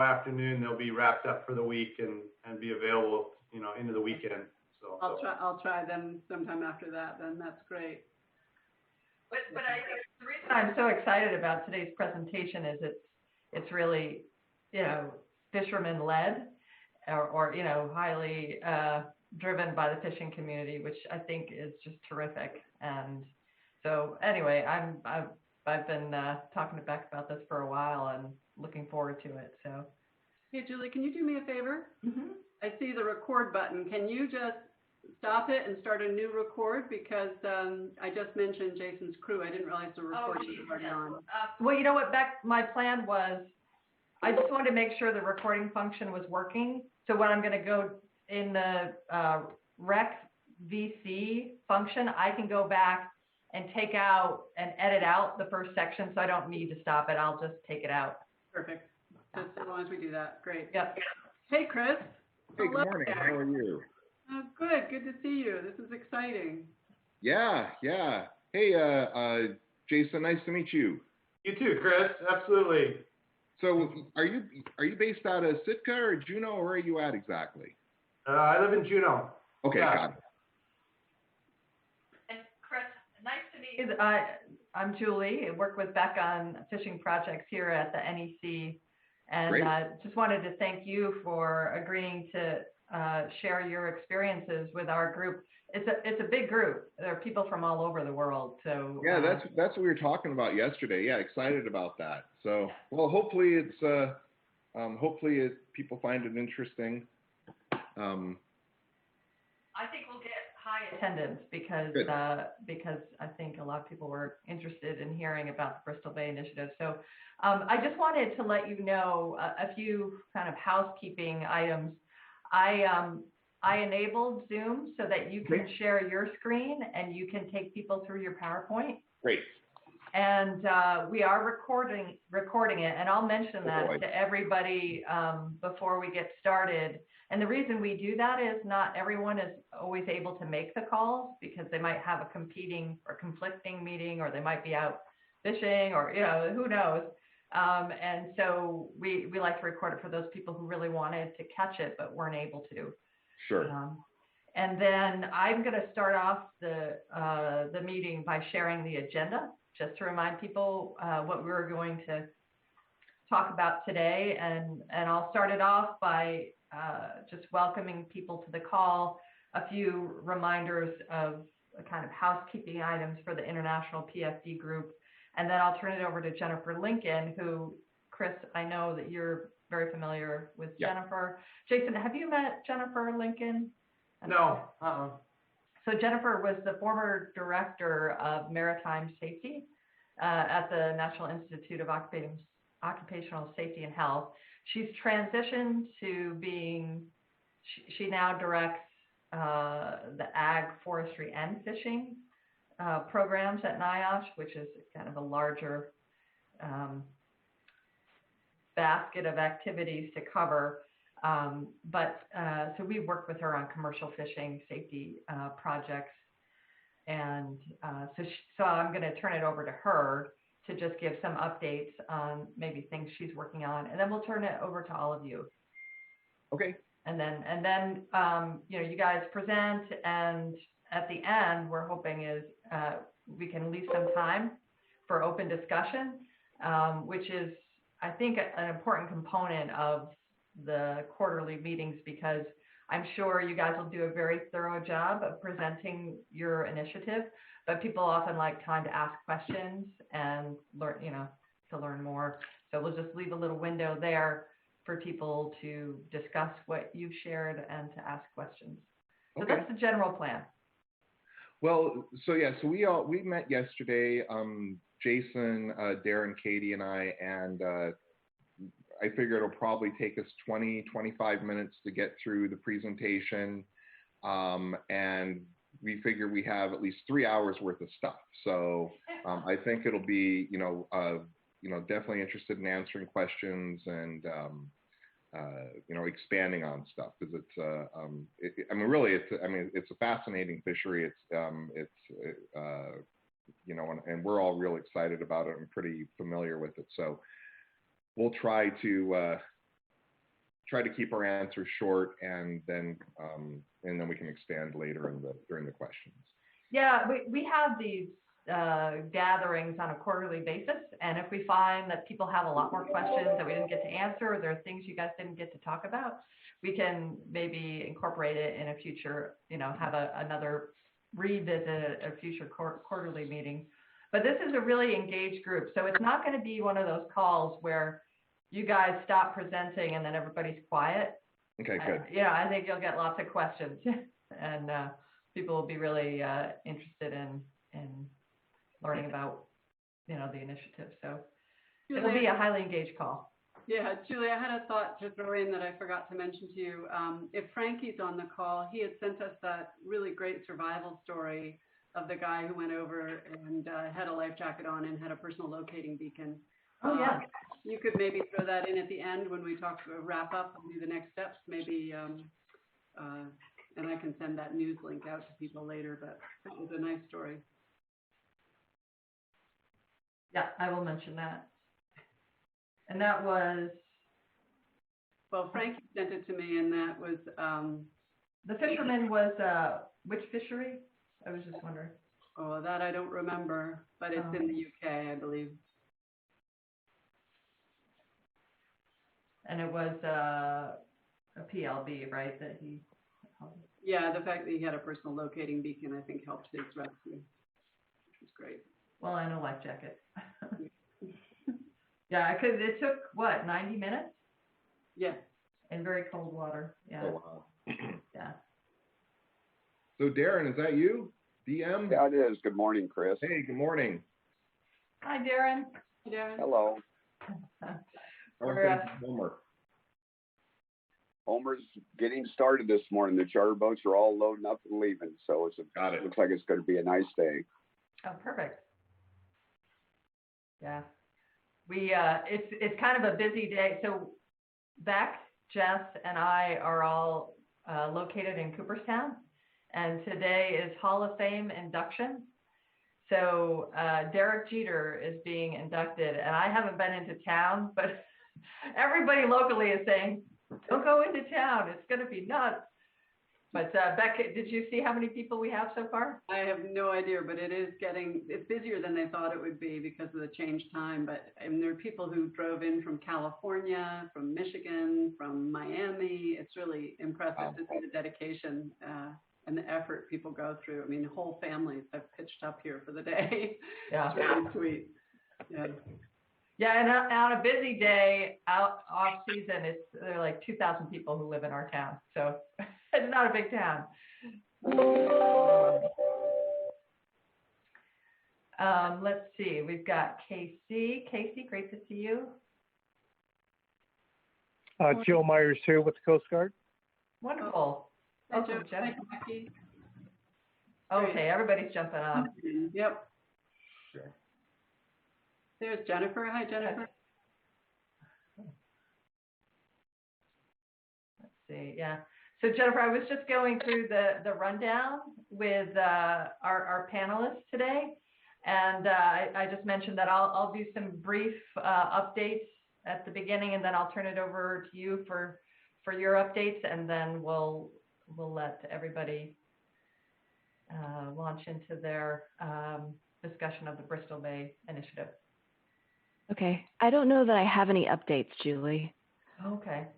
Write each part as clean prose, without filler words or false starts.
afternoon they'll be wrapped up for the week and be available, into the weekend. So I'll try them sometime after that. Then that's great. But I think the reason I'm so excited about today's presentation is it's really, fisherman led or highly driven by the fishing community, which I think is just terrific. And so anyway, I've been talking to Beck about this for a while and looking forward to it. So, hey Julie, can you do me a favor? Mm-hmm. I see the record button. Can you just stop it and start a new record? Because I just mentioned Jason's crew. I didn't realize the recording was already on. Well, you know what, Beck, my plan was, I just wanted to make sure the recording function was working. So when I'm going to go in the rec VC function, I can go back and take out and edit out the first section, so I don't need to stop it. I'll just take it out. Perfect. Just as long as we do that. Great. Yep. Hey, Chris. Hey, good morning. How are you? Oh, good. Good to see you. This is exciting. Yeah. Hey, Jason, nice to meet you. you too, Chris. Absolutely. So, are you based out of Sitka or Juneau, or where are you at exactly? I live in Juneau. Okay, Yeah. got it. And Chris, nice to meet you. I'm Julie. I work with Beck on fishing projects here at the NEC, and just wanted to thank you for agreeing to share your experiences with our group. It's a big group. There are people from all over the world. So yeah, that's what we were talking about yesterday. Yeah, excited about that. So well, hopefully people find it interesting. I think we'll get high attendance because I think a lot of people were interested in hearing about the Bristol Bay Initiative. So I just wanted to let you know a few kind of housekeeping items. I enabled Zoom so that you can share your screen and you can take people through your PowerPoint. Great. And we are recording it, and I'll mention that to everybody before we get started. And the reason we do that is not everyone is always able to make the calls because they might have a competing or conflicting meeting, or they might be out fishing, or who knows. And so we like to record it for those people who really wanted to catch it but weren't able to. Sure. And then I'm going to start off the meeting by sharing the agenda, just to remind people what we're going to talk about today. And I'll start it off by just welcoming people to the call, a few reminders of kind of housekeeping items for the International PFD Group. And then I'll turn it over to Jennifer Lincoln, who, Chris, I know that you're very familiar with Jennifer. Jason, have you met Jennifer Lincoln? No. So Jennifer was the former director of maritime safety at the National Institute of Occupational Safety and Health. She's transitioned to being, she now directs the ag, forestry, and fishing programs at NIOSH, which is kind of a larger basket of activities to cover. So we work with her on commercial fishing safety projects. And so I'm going to turn it over to her to just give some updates on maybe things she's working on. And then we'll turn it over to all of you. Okay. And then you guys present, and at the end, we're hoping is we can leave some time for open discussion, which is, I think, an important component of the quarterly meetings, because I'm sure you guys will do a very thorough job of presenting your initiative, but people often like time to ask questions and learn, to learn more. So we'll just leave a little window there for people to discuss what you've shared and to ask questions. So that's the general plan. Well, so we met yesterday, Jason, Darren, Katie, and I, and I figure it'll probably take us 20-25 minutes to get through the presentation, and we figure we have at least 3 hours worth of stuff. So I think it'll be, definitely interested in answering questions and expanding on stuff, because it's a fascinating fishery. And we're all real excited about it and pretty familiar with it. So we'll try to try to keep our answers short, and then we can expand later during the questions. Yeah, we have these gatherings on a quarterly basis, and if we find that people have a lot more questions that we didn't get to answer, or there are things you guys didn't get to talk about, we can maybe incorporate it in a future, have another revisit a future quarterly meeting. But this is a really engaged group, so it's not going to be one of those calls where you guys stop presenting and then everybody's quiet. Okay, good. I think you'll get lots of questions, and people will be really interested in learning about, the initiative. So Julie, it'll be a highly engaged call. Yeah, Julie, I had a thought to throw in that I forgot to mention to you. If Frankie's on the call, he had sent us that really great survival story of the guy who went over and had a life jacket on and had a personal locating beacon. Oh, yeah. You could maybe throw that in at the end when we wrap up and do the next steps, maybe, and I can send that news link out to people later, but that was a nice story. Yeah, I will mention that. And that was... Well, Frankie sent it to me, and that was... the fisherman was, which fishery? I was just wondering. Oh, that I don't remember, but it's in the UK, I believe. And it was a PLB, right? That he. Yeah, the fact that he had a personal locating beacon, I think, helped his rescue, which was great. Well, and a life jacket. Yeah, because it took what, 90 minutes? Yeah. In very cold water. Yeah. Oh, wow. Yeah. So Darren, is that you? DM? Yeah, it is. Good morning, Chris. Hey, good morning. Hi, Darren. Hey, Darren. Hello. Homer. Homer's getting started this morning. The charter boats are all loading up and leaving, so it looks like it's going to be a nice day. Oh, perfect. Yeah. We it's kind of a busy day. So Beck, Jess, and I are all located in Cooperstown, and today is Hall of Fame induction. So Derek Jeter is being inducted, and I haven't been into town, but everybody locally is saying, don't go into town. It's going to be nuts. But Beck, did you see how many people we have so far? I have no idea, but it's busier than they thought it would be because of the change time. But there are people who drove in from California, from Michigan, from Miami. It's really impressive to see the dedication and the effort people go through. I mean, whole families have pitched up here for the day. Yeah. It's really sweet. Yeah. Yeah, and on a busy day, off season, there are like 2,000 people who live in our town. So it's not a big town. Let's see, we've got Casey. Casey, great to see you. Joe Myers here with the Coast Guard. Wonderful. Welcome, Jeff. Thank you, Becky. Okay, everybody's jumping on. Yep. Sure. There's Jennifer. Hi, Jennifer. Let's see, yeah. So Jennifer, I was just going through the rundown with our panelists today, and I just mentioned that I'll do some brief updates at the beginning, and then I'll turn it over to you for your updates, and then we'll let everybody launch into their discussion of the Bristol Bay Initiative. Okay. I don't know that I have any updates, Julie. Okay.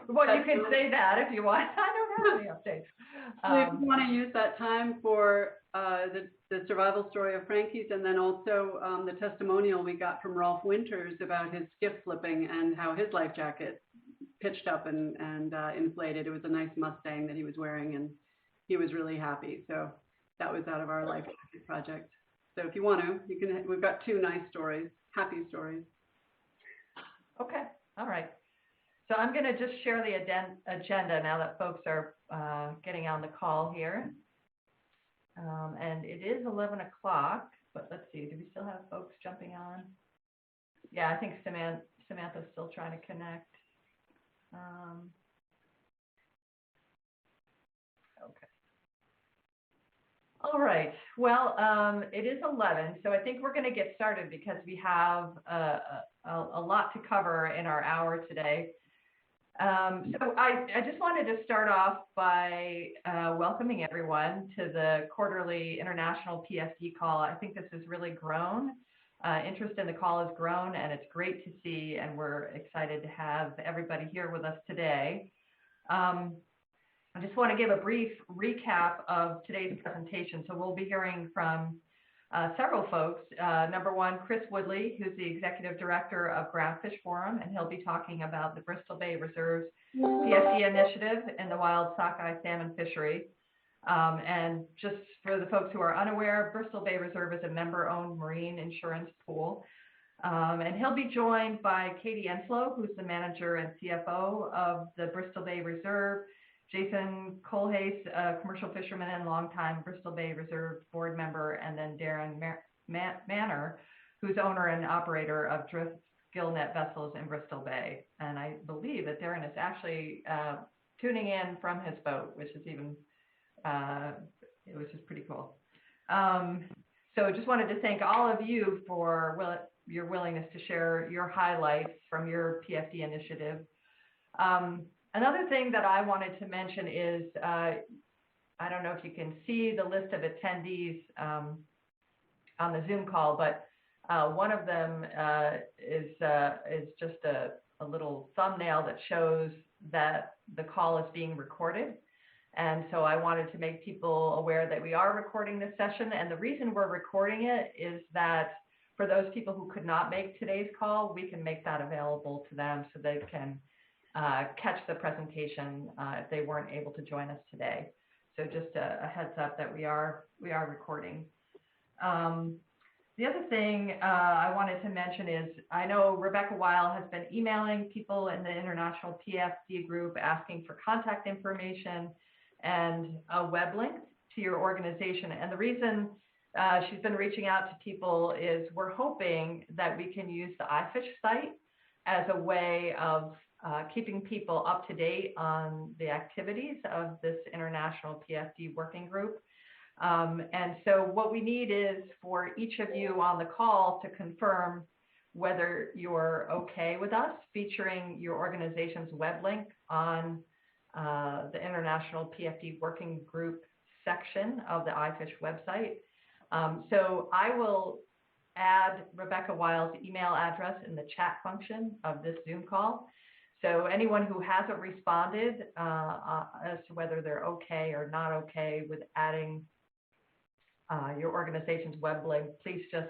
Well, you can say that if you want. I don't have any updates. So if you want to use that time for the survival story of Frankie's, and then also the testimonial we got from Rolf Winters about his skiff flipping and how his life jacket pitched up and inflated. It was a nice Mustang that he was wearing, and he was really happy. So that was out of our life jacket project. So if you want to, you can. We've got two nice stories, happy stories. Okay. All right. So I'm going to just share the agenda now that folks are getting on the call here. And it is 11 o'clock, but let's see, do we still have folks jumping on? Yeah, I think Samantha's still trying to connect. Okay. All right. Well, it is 11, so I think we're going to get started because we have a lot to cover in our hour today. So I just wanted to start off by welcoming everyone to the quarterly International PFD call. I think this has really grown. Interest in the call has grown, and it's great to see, and we're excited to have everybody here with us today. I just want to give a brief recap of today's presentation. So we'll be hearing from several folks. Number one, Chris Woodley, who's the Executive Director of Groundfish Forum, and he'll be talking about the Bristol Bay Reserve's PFD initiative in the wild sockeye salmon fishery. And just for the folks who are unaware, Bristol Bay Reserve is a member-owned marine insurance pool. And he'll be joined by Katie Enslow, who's the manager and CFO of the Bristol Bay Reserve, Jason Colhase, a commercial fisherman and longtime Bristol Bay Reserve board member, and then Darren Manor, who's owner and operator of drift gillnet vessels in Bristol Bay. And I believe that Darren is actually tuning in from his boat, which is even, which is pretty cool. So just wanted to thank all of you for your willingness to share your highlights from your PFD initiative. Another thing that I wanted to mention is, I don't know if you can see the list of attendees on the Zoom call, but one of them is just a little thumbnail that shows that the call is being recorded. And so I wanted to make people aware that we are recording this session. And the reason we're recording it is that for those people who could not make today's call, we can make that available to them so they can catch the presentation if they weren't able to join us today. So just a heads up that we are recording. The other thing I wanted to mention is, I know Rebecca Weil has been emailing people in the International PFD group asking for contact information and a web link to your organization. And the reason she's been reaching out to people is we're hoping that we can use the iFish site as a way of keeping people up to date on the activities of this International PFD Working Group. And so what we need is for each of you on the call to confirm whether you're okay with us featuring your organization's web link on the International PFD Working Group section of the iFish website. So I will add Rebecca Weil's email address in the chat function of this Zoom call. So anyone who hasn't responded as to whether they're okay or not okay with adding your organization's web link, please just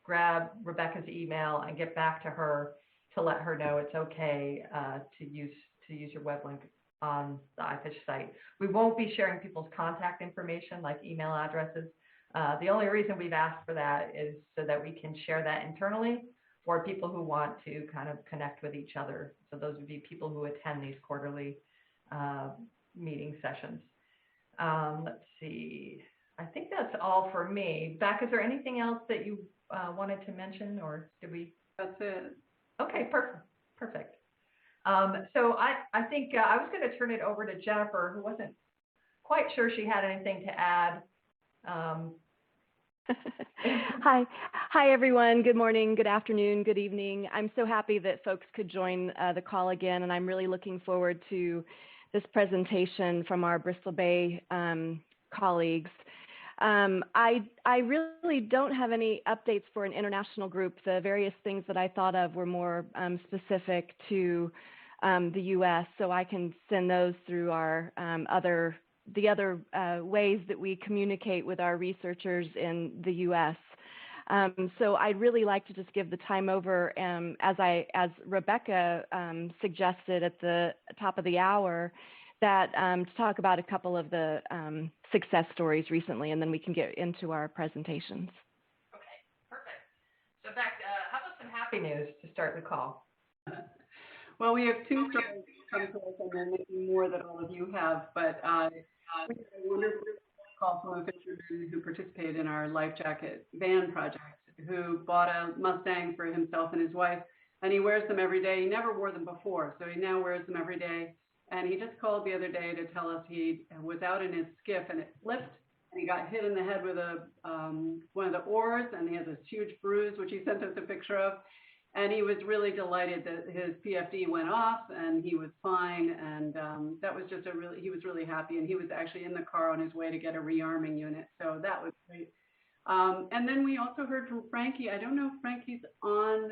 grab Rebecca's email and get back to her to let her know it's okay to use your web link on the iFish site. We won't be sharing people's contact information like email addresses. The only reason we've asked for that is so that we can share that internally for people who want to kind of connect with each other. So those would be people who attend these quarterly meeting sessions. Let's see. I think that's all for me. Beck, is there anything else that you wanted to mention, or did we? That's it. Okay, perfect. So I think I was going to turn it over to Jennifer, who wasn't quite sure she had anything to add. Hi everyone. Good morning, good afternoon, good evening. I'm so happy that folks could join the call again, and I'm really looking forward to this presentation from our Bristol Bay colleagues. I really don't have any updates for an international group. The various things that I thought of were more specific to the U.S., so I can send those through our the other ways that we communicate with our researchers in the U.S. So I'd really like to just give the time over, as Rebecca suggested at the top of the hour, that to talk about a couple of the success stories recently, and then we can get into our presentations. Okay, perfect. So Beck, how about some happy news to start the call? Well, we have two stories come to us, and then maybe more that all of you have, but we had a wonderful call from a fisherman who participated in our life jacket van project, who bought a Mustang for himself and his wife, and he wears them every day. He never wore them before, so he now wears them every day. And he just called the other day to tell us he was out in his skiff and it flipped, and he got hit in the head with one of the oars, and he has this huge bruise, which he sent us a picture of. And he was really delighted that his PFD went off and he was fine. And that was just he was really happy. And he was actually in the car on his way to get a rearming unit. So that was great. And then we also heard from Frankie. I don't know if Frankie's on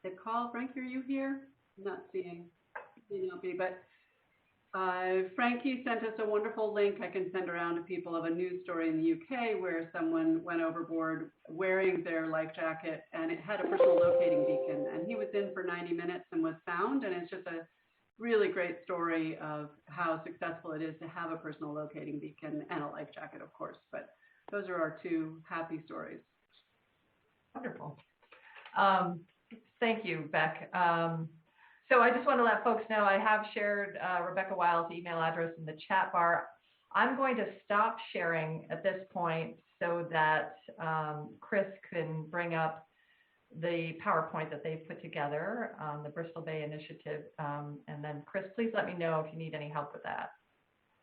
the call. Frankie, are you here? I'm not seeing. May not be, but Frankie sent us a wonderful link I can send around to people of a news story in the UK where someone went overboard wearing their life jacket and it had a personal locating beacon. And he was in for 90 minutes and was found. And it's just a really great story of how successful it is to have a personal locating beacon and a life jacket, of course. But those are our two happy stories. Wonderful. Thank you, Beck. So I just want to let folks know I have shared Rebecca Weil's email address in the chat bar. I'm going to stop sharing at this point so that Chris can bring up the PowerPoint that they've put together on the Bristol Bay Initiative. And then Chris, please let me know if you need any help with that.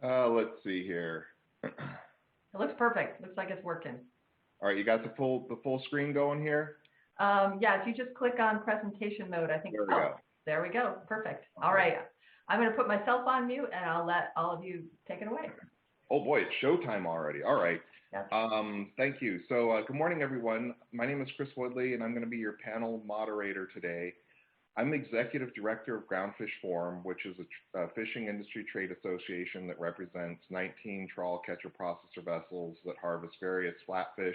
Let's see here. It looks perfect. Looks like it's working. All right, you got the full screen going here? Yeah, if you just click on presentation mode, I think. There we go. There we go. Perfect. All right. I'm going to put myself on mute and I'll let all of you take it away. Oh boy, it's showtime already. All right. Yep. Thank you. So good morning, everyone. My name is Chris Woodley and I'm going to be your panel moderator today. I'm the Executive Director of Groundfish Forum, which is a fishing industry trade association that represents 19 trawl catcher processor vessels that harvest various flatfish,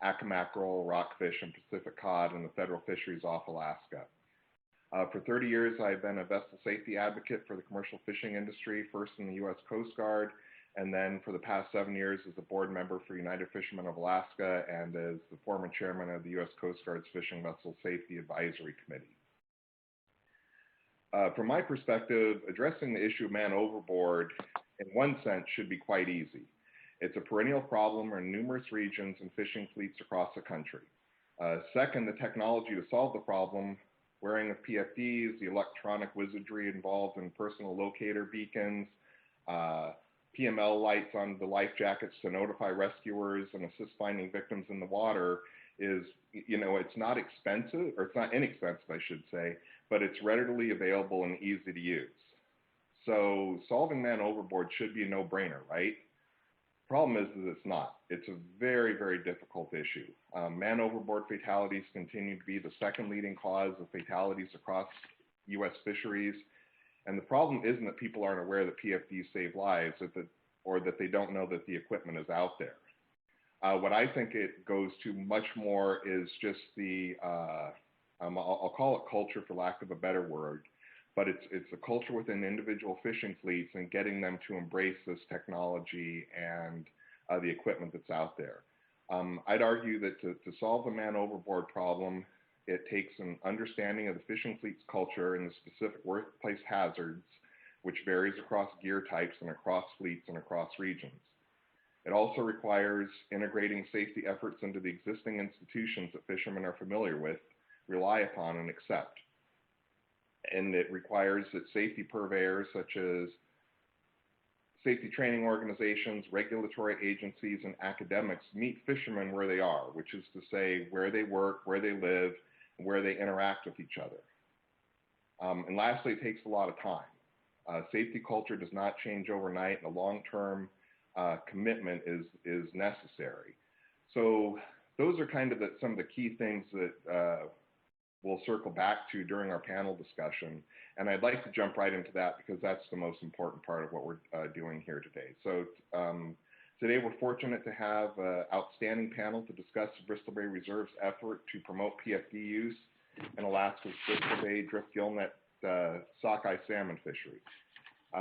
ackle mackerel, rockfish, and Pacific cod in the federal fisheries off Alaska. For 30 years, I've been a vessel safety advocate for the commercial fishing industry, first in the U.S. Coast Guard, and then for the past 7 years as a board member for United Fishermen of Alaska and as the former chairman of the U.S. Coast Guard's Fishing Vessel Safety Advisory Committee. From my perspective, addressing the issue of man overboard, in one sense, should be quite easy. It's a perennial problem in numerous regions and fishing fleets across the country. Second, the technology to solve the problem, wearing of PFDs, the electronic wizardry involved in personal locator beacons, PML lights on the life jackets to notify rescuers and assist finding victims in the water is, it's not expensive, or it's not inexpensive, I should say, but it's readily available and easy to use. So solving man overboard should be a no-brainer, right? Problem is that it's not. It's a very, very difficult issue. Man overboard fatalities continue to be the second leading cause of fatalities across U.S. fisheries. And the problem isn't that people aren't aware that PFDs save lives or that they don't know that the equipment is out there. What I think it goes to much more is just the, I'll call it culture for lack of a better word, but it's a culture within individual fishing fleets and getting them to embrace this technology and the equipment that's out there. I'd argue that to solve the man overboard problem, it takes an understanding of the fishing fleet's culture and the specific workplace hazards, which varies across gear types and across fleets and across regions. It also requires integrating safety efforts into the existing institutions that fishermen are familiar with, rely upon, and accept. And it requires that safety purveyors such as safety training organizations, regulatory agencies, and academics meet fishermen where they are, which is to say where they work, where they live, and where they interact with each other. And lastly, it takes a lot of time. Safety culture does not change overnight, and a long-term commitment is necessary. So those are kind of some of the key things that we'll circle back to during our panel discussion. And I'd like to jump right into that because that's the most important part of what we're doing here today. So today we're fortunate to have an outstanding panel to discuss the Bristol Bay Reserve's effort to promote PFD use in Alaska's Bristol Bay drift gillnet sockeye salmon fishery.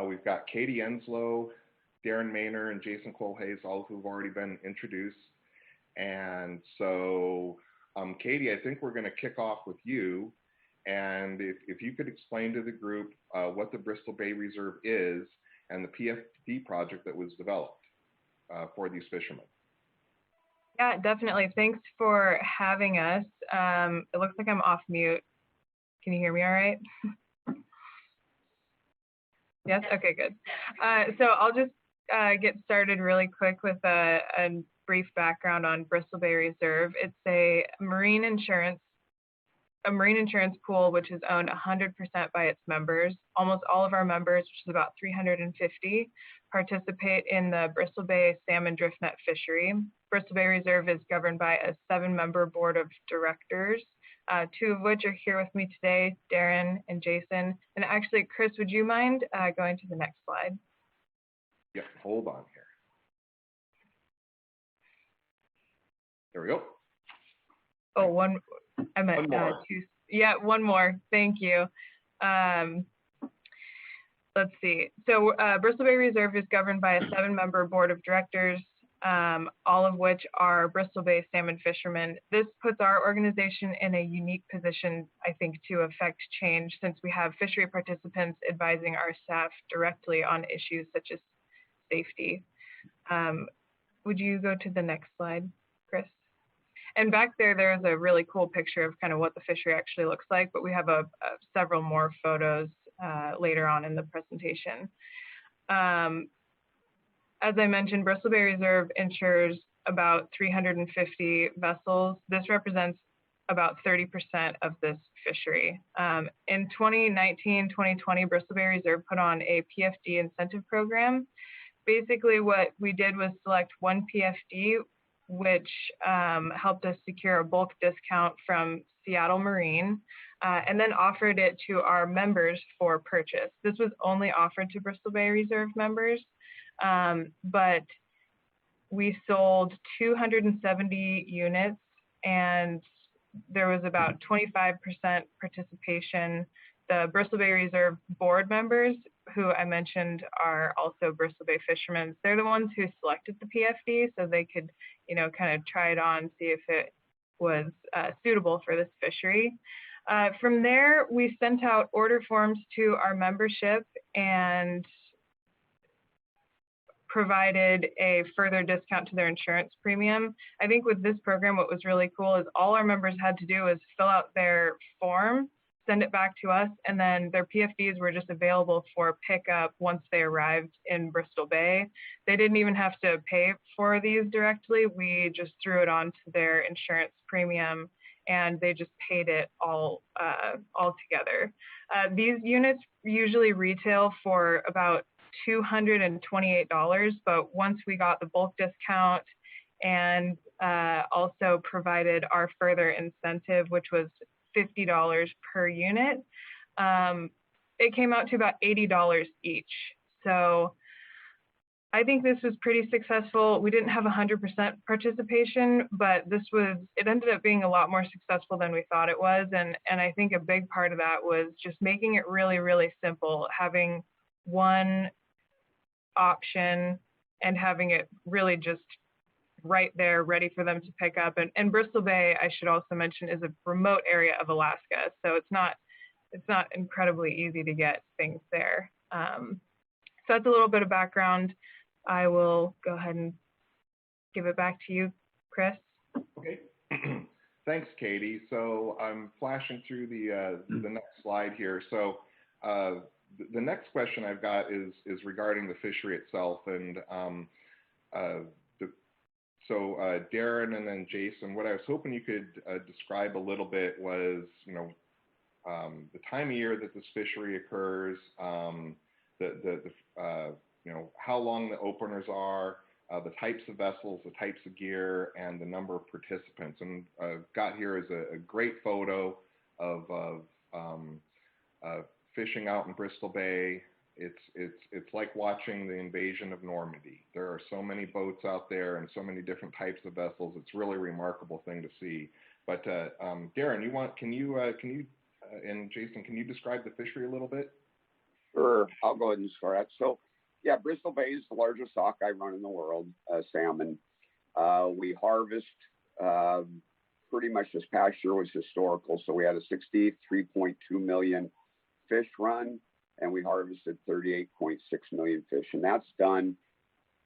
We've got Katie Enslow, Darren Maynor, and Jason Colhayes, all who've already been introduced. And so Katie, I think we're going to kick off with you. And if you could explain to the group what the Bristol Bay Reserve is and the PFD project that was developed for these fishermen. Yeah, definitely. Thanks for having us. It looks like I'm off mute. Can you hear me all right? Yes? Okay, good. So I'll just get started really quick with a brief background on Bristol Bay Reserve. It's a marine insurance a marine insurance pool which is owned 100% by its members. Almost all of our members, which is about 350, participate in the Bristol Bay salmon driftnet fishery. Bristol Bay Reserve is governed by a 7-member board of directors, 2 of which are here with me today, Darren and Jason. And actually, Chris, would you mind going to the next slide? Yeah, hold on here. There we go. Oh, one. I meant one more. 2. Yeah, one more. Thank you. Let's see. So Bristol Bay Reserve is governed by a 7-member board of directors, all of which are Bristol Bay salmon fishermen. This puts our organization in a unique position, I think, to affect change, since we have fishery participants advising our staff directly on issues such as safety. Would you go to the next slide, Chris? And back there, there's a really cool picture of kind of what the fishery actually looks like, but we have several more photos later on in the presentation. As I mentioned, Bristol Bay Reserve insures about 350 vessels. This represents about 30% of this fishery. In 2019-2020, Bristol Bay Reserve put on a PFD incentive program. Basically, what we did was select one PFD, which helped us secure a bulk discount from Seattle Marine, and then offered it to our members for purchase. This was only offered to Bristol Bay Reserve members, but we sold 270 units, and there was about 25% participation. The Bristol Bay Reserve board members, who I mentioned are also Bristol Bay fishermen, they're the ones who selected the PFD so they could, you know, kind of try it on, see if it was suitable for this fishery. From there, we sent out order forms to our membership and provided a further discount to their insurance premium. I think with this program, what was really cool is all our members had to do was fill out their form, send it back to us, and then their PFDs were just available for pickup once they arrived in Bristol Bay. They didn't even have to pay for these directly. We just threw it onto their insurance premium, and they just paid it all together. These units usually retail for about $228, but once we got the bulk discount and also provided our further incentive, which was $50 per unit, it came out to about $80 each. So I think this was pretty successful. We didn't have 100% participation, but it ended up being a lot more successful than we thought it was. And I think a big part of that was just making it really, really simple, having one option and having it really just right there, ready for them to pick up. And Bristol Bay, I should also mention, is a remote area of Alaska, so it's not incredibly easy to get things there. So that's a little bit of background. I will go ahead and give it back to you, Chris. Okay. Thanks, Katie. So I'm flashing through the next slide here. So the next question I've got is regarding the fishery itself, and so Darren and then Jason, what I was hoping you could describe a little bit was, you know, the time of year that this fishery occurs, you know, how long the openers are, the types of vessels, the types of gear, and the number of participants. And I've got here is a great photo of fishing out in Bristol Bay. It's like watching the invasion of Normandy. There are so many boats out there and so many different types of vessels. It's really a remarkable thing to see. But Darren, can you and Jason, can you describe the fishery a little bit? Sure, I'll go ahead and start. So, yeah, Bristol Bay is the largest sockeye run in the world, salmon. We harvest pretty much this past year was historical. So we had a 63.2 million fish run, and we harvested 38.6 million fish. And that's done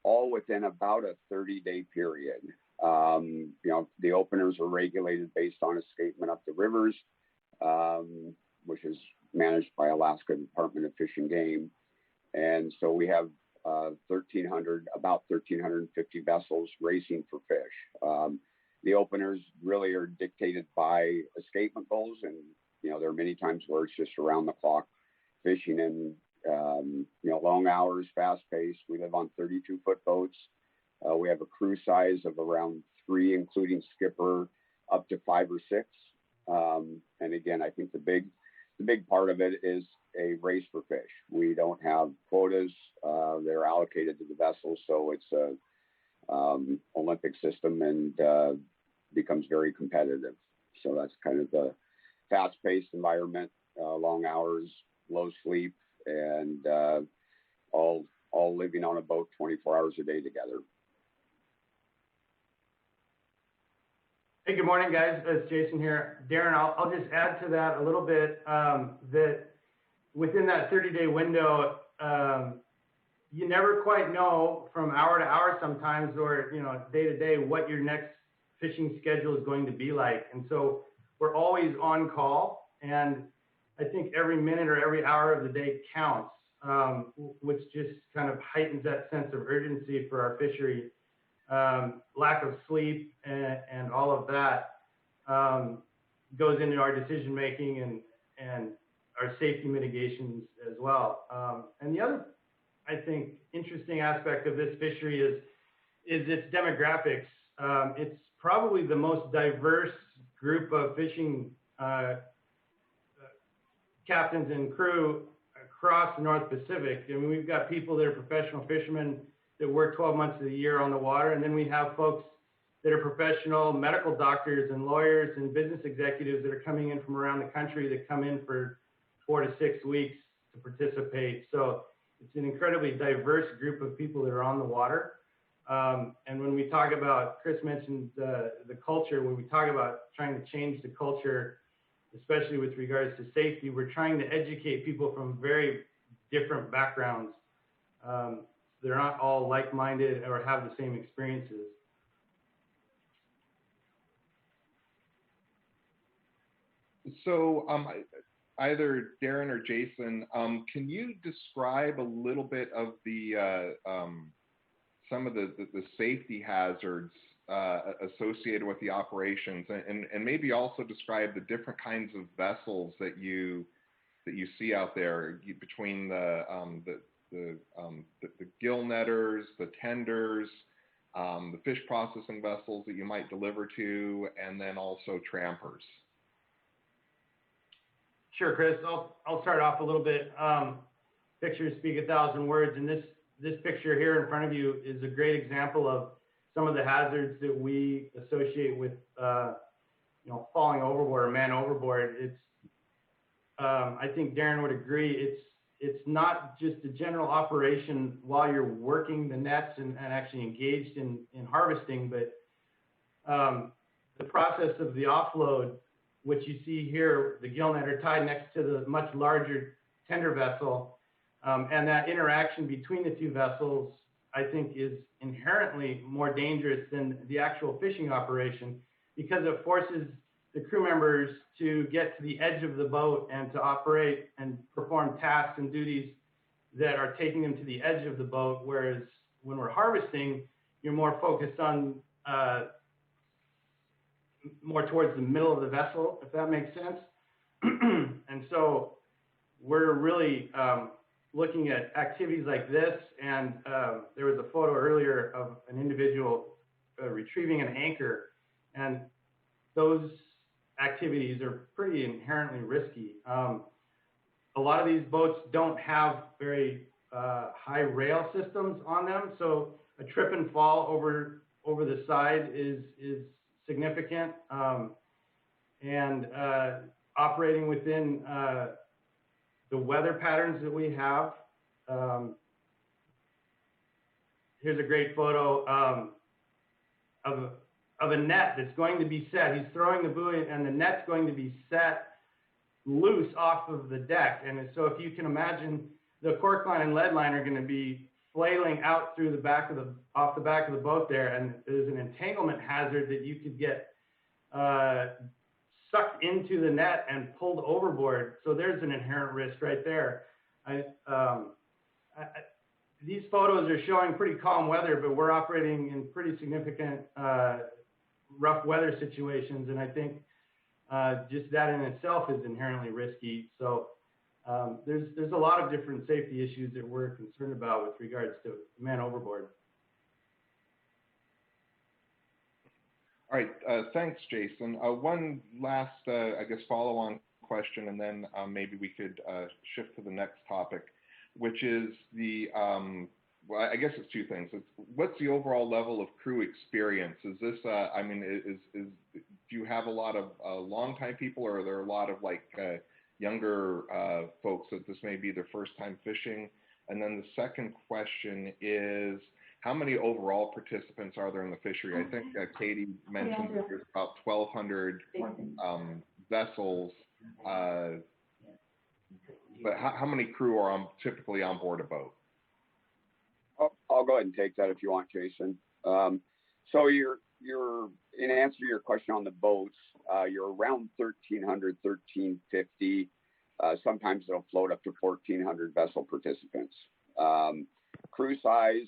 all within about a 30-day period. You know, the openers are regulated based on escapement up the rivers, which is managed by Alaska Department of Fish and Game. And so we have about 1,350 vessels racing for fish. The openers really are dictated by escapement goals, and there are many times where it's just around the clock fishing and long hours, fast paced. We live on 32-foot boats. We have a crew size of around 3, including skipper, up to 5 or 6. And again, I think the big part of it is a race for fish. We don't have quotas; they're allocated to the vessels, so it's a Olympic system and becomes very competitive. So that's kind of the fast-paced environment, long hours, low sleep, and all living on a boat 24 hours a day together. Hey, good morning, guys. It's Jason here. Darren, I'll just add to that a little bit, that within that 30-day window, you never quite know from hour to hour sometimes, or day to day, what your next fishing schedule is going to be like. And so we're always on call, and I think every minute or every hour of the day counts, which just kind of heightens that sense of urgency for our fishery. Lack of sleep and all of that goes into our decision making and our safety mitigations as well. And the other, I think, interesting aspect of this fishery is its demographics. It's probably the most diverse group of fishing captains and crew across the North Pacific. I mean, we've got people that are professional fishermen that work 12 months of the year on the water, and then we have folks that are professional medical doctors and lawyers and business executives that are coming in from around the country that come in for 4 to 6 weeks to participate. So it's an incredibly diverse group of people that are on the water. And when we talk about, Chris mentioned the culture, when we talk about trying to change the culture, especially with regards to safety, we're trying to educate people from very different backgrounds. They're not all like-minded or have the same experiences. So either Darren or Jason, can you describe a little bit of the some of the safety hazards associated with the operations, and maybe also describe the different kinds of vessels that you see out there between the gill netters, the tenders, the fish processing vessels that you might deliver to, and then also trampers? Sure, Chris. I'll start off a little bit. Pictures speak 1,000 words, and this picture here in front of you is a great example of some of the hazards that we associate with, falling overboard or man overboard. It's, I think Darren would agree, it's not just a general operation while you're working the nets and actually engaged in harvesting, but the process of the offload, which you see here, the gill netter tied next to the much larger tender vessel, and that interaction between the two vessels, I think, is inherently more dangerous than the actual fishing operation, because it forces the crew members to get to the edge of the boat and to operate and perform tasks and duties that are taking them to the edge of the boat, whereas when we're harvesting, you're more focused on more towards the middle of the vessel, if that makes sense. And so we're really looking at activities like this, and there was a photo earlier of an individual retrieving an anchor, and those activities are pretty inherently risky. A lot of these boats don't have very high rail systems on them, so a trip and fall over the side is significant, and operating within the weather patterns that we have. Here's a great photo of a net that's going to be set. He's throwing the buoy, and the net's going to be set loose off of the deck. And so if you can imagine, the cork line and lead line are going to be flailing out through the back of off the back of the boat there, and there's an entanglement hazard that you could get sucked into the net and pulled overboard. So there's an inherent risk right there. These photos are showing pretty calm weather, but we're operating in pretty significant rough weather situations, and I think just that in itself is inherently risky. So there's a lot of different safety issues that we're concerned about with regards to man overboard. All right, thanks, Jason. One last, I guess, follow-on question, and then maybe we could shift to the next topic, which is the, well, I guess it's two things. It's, what's the overall level of crew experience? Is this, I mean, do you have a lot of long-time people, or are there a lot of like younger folks that this may be their first time fishing? And then the second question is, how many overall participants are there in the fishery? I think Katie mentioned that there's about 1,200 vessels, but how many crew are typically on board a boat? I'll go ahead and take that if you want, Jason. So you're in answer to your question on the boats, you're around 1,300, 1,350. Sometimes it'll float up to 1,400 vessel participants. Crew size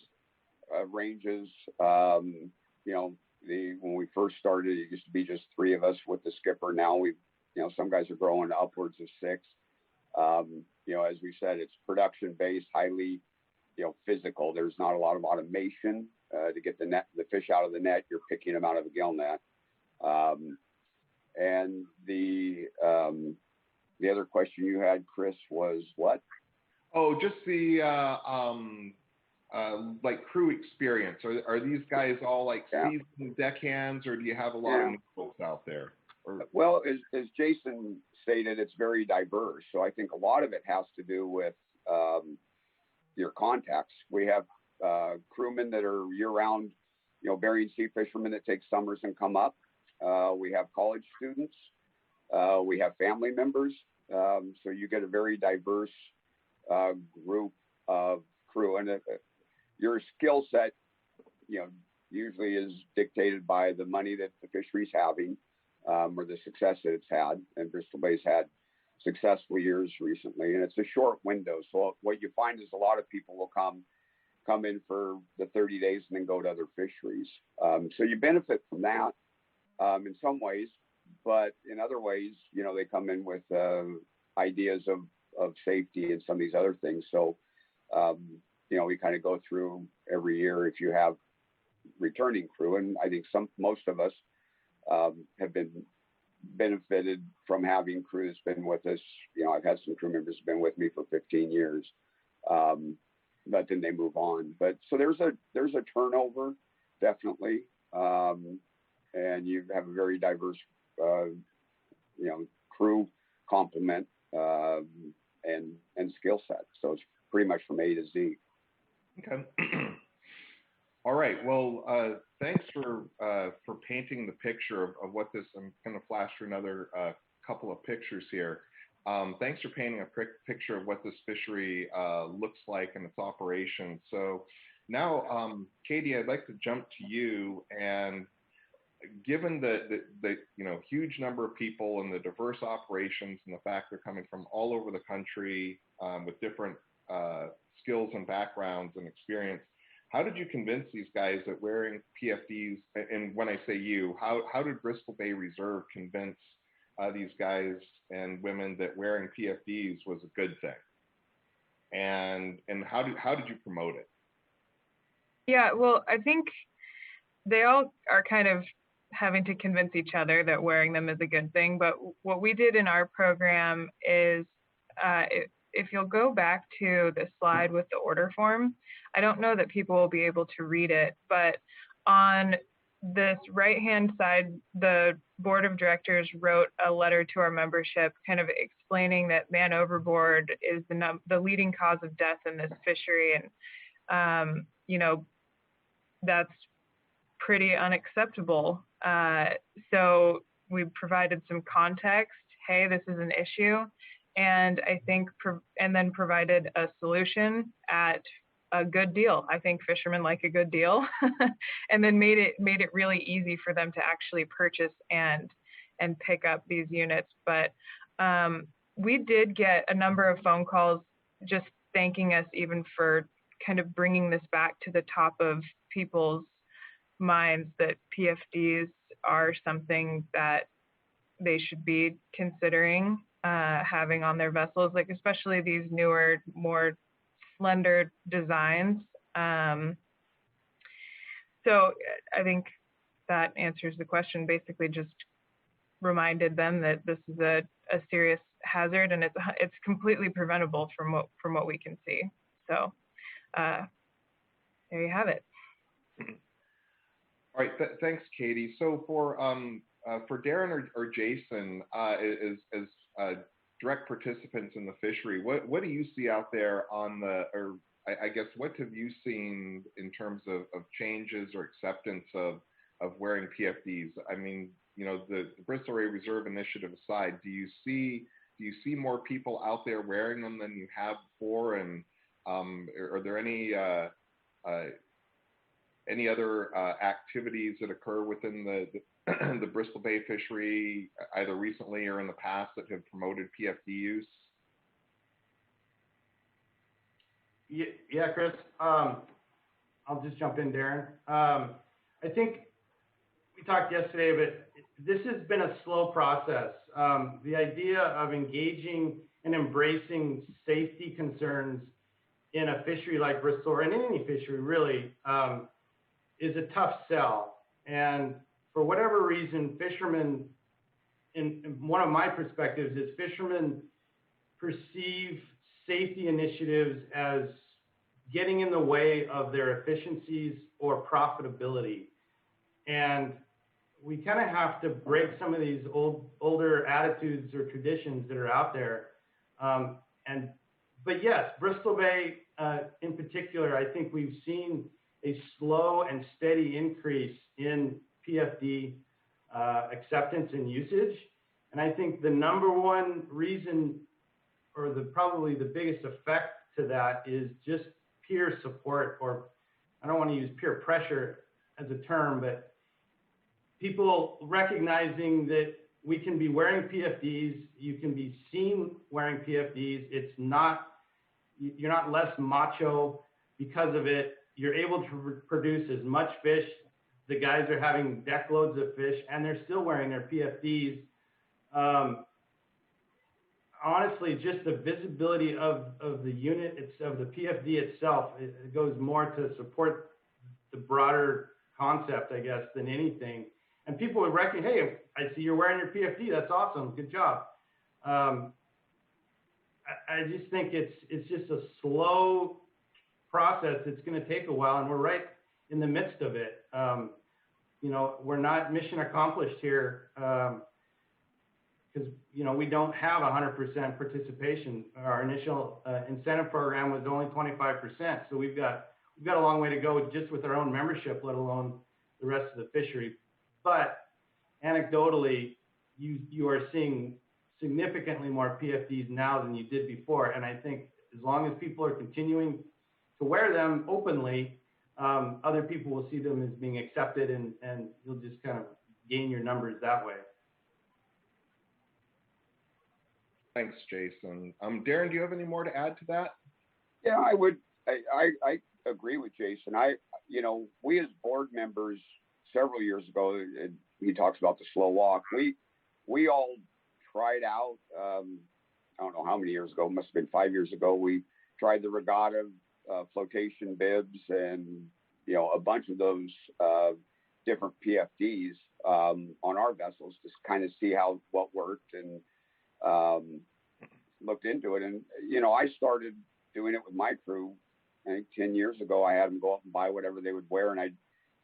ranges, you know, when we first started, it used to be just 3 of us with the skipper. Now we've, you know, some guys are growing upwards of 6. You know, as we said, it's production based, highly, you know, physical. There's not a lot of automation to get the fish out of the net. You're picking them out of a gill net. And the other question you had, Chris, was what? Oh, just the like crew experience. Are these guys all like seasoned deckhands, or do you have a lot of new folks out there? Or... Well, as Jason stated, it's very diverse. So I think a lot of it has to do with your contacts. We have crewmen that are year-round, you know, Bering Sea fishermen that take summers and come up. We have college students. We have family members. So you get a very diverse group of crew, and your skill set, you know, usually is dictated by the money that the fishery's having, or the success that it's had. And Bristol Bay's had successful years recently, and it's a short window. So what you find is a lot of people will come in for the 30 days and then go to other fisheries. So you benefit from that in some ways, but in other ways, you know, they come in with ideas of safety and some of these other things. So, you know, we kind of go through every year if you have returning crew, and I think most of us have been benefited from having crew that's been with us. You know, I've had some crew members who've been with me for 15 years, but then they move on. But so there's a turnover, definitely, and you have a very diverse, you know, crew complement and skill set. So it's pretty much from A to Z. Okay. All right. Well, thanks for painting the picture of what this. I'm going to flash through another couple of pictures here. Thanks for painting a picture of what this fishery looks like and its operation. So now, Katie, I'd like to jump to you. And given the you know, huge number of people and the diverse operations and the fact they're coming from all over the country with different skills and backgrounds and experience, how did you convince these guys that wearing PFDs, and when I say you, how did Bristol Bay Reserve convince these guys and women that wearing PFDs was a good thing? And how did you promote it? Yeah, well, I think they all are kind of having to convince each other that wearing them is a good thing. But what we did in our program is, if you'll go back to the slide with the order form, I don't know that people will be able to read it, but on this right-hand side, the board of directors wrote a letter to our membership kind of explaining that man overboard is the leading cause of death in this fishery. And, you know, that's pretty unacceptable. So we provided some context. Hey, this is an issue. And I think, and then provided a solution at a good deal. I think fishermen like a good deal, and then made it really easy for them to actually purchase and pick up these units. But we did get a number of phone calls just thanking us even for kind of bringing this back to the top of people's minds, that PFDs are something that they should be considering having on their vessels, like especially these newer, more slender designs. So I think that answers the question. Basically, just reminded them that this is a serious hazard, and it's completely preventable from what we can see. So there you have it. All right, thanks, Katie. So for Darren or Jason, as direct participants in the fishery, what do you see out there on or I guess what have you seen in terms of changes or acceptance of wearing PFDs? I mean, you know, the Bristol Bay Reserve initiative aside, do you see more people out there wearing them than you have before? And are there any other activities that occur within the Bristol Bay fishery, either recently or in the past, that have promoted PFD use? Yeah, Chris. I'll just jump in, Darren. I think we talked yesterday, but this has been a slow process. The idea of engaging and embracing safety concerns in a fishery like Bristol, or in any fishery really, is a tough sell. And for whatever reason, fishermen, in one of my perspectives, is fishermen perceive safety initiatives as getting in the way of their efficiencies or profitability. And we kind of have to break some of these older attitudes or traditions that are out there. But yes, Bristol Bay in particular, I think we've seen a slow and steady increase in PFD acceptance and usage. And I think the number one reason, or probably the biggest effect to that, is just peer support, or I don't want to use peer pressure as a term, but people recognizing that we can be wearing PFDs, you can be seen wearing PFDs. You're not less macho because of it. You're able to produce as much fish. The guys are having deck loads of fish, and they're still wearing their PFDs. Honestly, just the visibility of the unit, of the PFD itself, it goes more to support the broader concept, I guess, than anything. And people would reckon, hey, I see you're wearing your PFD. That's awesome. Good job. I just think it's just a slow process. It's going to take a while, and we're right in the midst of it. You know, we're not mission accomplished here because, you know, we don't have 100% participation. Our initial incentive program was only 25%. So we've got a long way to go just with our own membership, let alone the rest of the fishery. But anecdotally, you are seeing significantly more PFDs now than you did before. And I think as long as people are continuing to wear them openly, other people will see them as being accepted, and you'll just kind of gain your numbers that way. Thanks, Jason. Darren, do you have any more to add to that? Yeah, I would. I agree with Jason. You know, we as board members several years ago, he talks about the slow walk. We all tried out. I don't know how many years ago. Must have been 5 years ago. We tried the regatta flotation bibs and, you know, a bunch of those different PFDs on our vessels to kind of see what worked, and looked into it. And, you know, I started doing it with my crew. I think 10 years ago, I had them go up and buy whatever they would wear. And I